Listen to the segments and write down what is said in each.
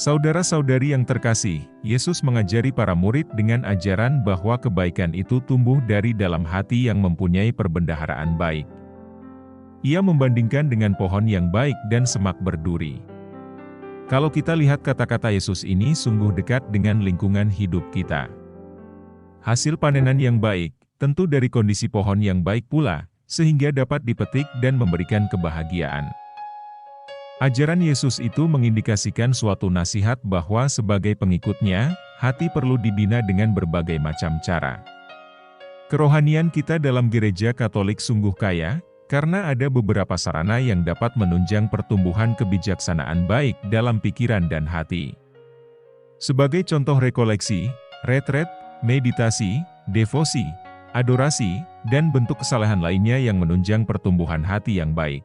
Saudara-saudari yang terkasih, Yesus mengajari para murid dengan ajaran bahwa kebaikan itu tumbuh dari dalam hati yang mempunyai perbendaharaan baik. Ia membandingkan dengan pohon yang baik dan semak berduri. Kalau kita lihat kata-kata Yesus ini sungguh dekat dengan lingkungan hidup kita. Hasil panenan yang baik, tentu dari kondisi pohon yang baik pula, sehingga dapat dipetik dan memberikan kebahagiaan. Ajaran Yesus itu mengindikasikan suatu nasihat bahwa sebagai pengikutnya, hati perlu dibina dengan berbagai macam cara. Kerohanian kita dalam gereja Katolik sungguh kaya, karena ada beberapa sarana yang dapat menunjang pertumbuhan kebijaksanaan baik dalam pikiran dan hati. Sebagai contoh rekoleksi, retret, meditasi, devosi, adorasi, dan bentuk kesalahan lainnya yang menunjang pertumbuhan hati yang baik.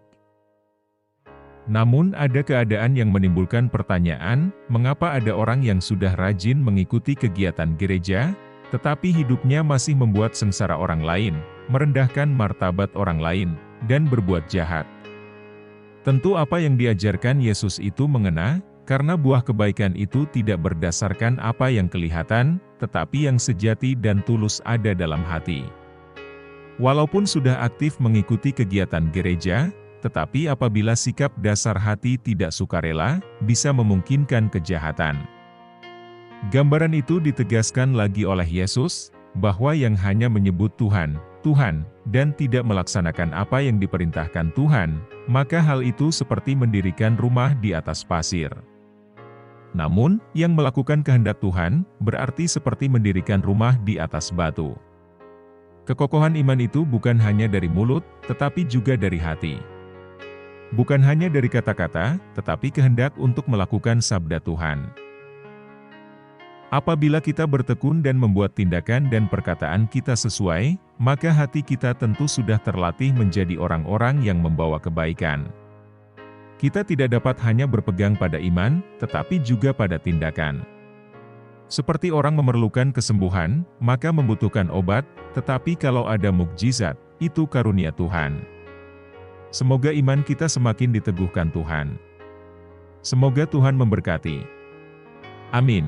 Namun ada keadaan yang menimbulkan pertanyaan, mengapa ada orang yang sudah rajin mengikuti kegiatan gereja, tetapi hidupnya masih membuat sengsara orang lain, merendahkan martabat orang lain, dan berbuat jahat. Tentu apa yang diajarkan Yesus itu mengena, karena buah kebaikan itu tidak berdasarkan apa yang kelihatan, tetapi yang sejati dan tulus ada dalam hati. Walaupun sudah aktif mengikuti kegiatan gereja, tetapi apabila sikap dasar hati tidak sukarela, bisa memungkinkan kejahatan. Gambaran itu ditegaskan lagi oleh Yesus, bahwa yang hanya menyebut Tuhan, Tuhan, dan tidak melaksanakan apa yang diperintahkan Tuhan, maka hal itu seperti mendirikan rumah di atas pasir. Namun, yang melakukan kehendak Tuhan, berarti seperti mendirikan rumah di atas batu. Kekokohan iman itu bukan hanya dari mulut, tetapi juga dari hati. Bukan hanya dari kata-kata, tetapi kehendak untuk melakukan sabda Tuhan. Apabila kita bertekun dan membuat tindakan dan perkataan kita sesuai, maka hati kita tentu sudah terlatih menjadi orang-orang yang membawa kebaikan. Kita tidak dapat hanya berpegang pada iman, tetapi juga pada tindakan. Seperti orang memerlukan kesembuhan, maka membutuhkan obat, tetapi kalau ada mukjizat, itu karunia Tuhan. Semoga iman kita semakin diteguhkan Tuhan. Semoga Tuhan memberkati. Amin.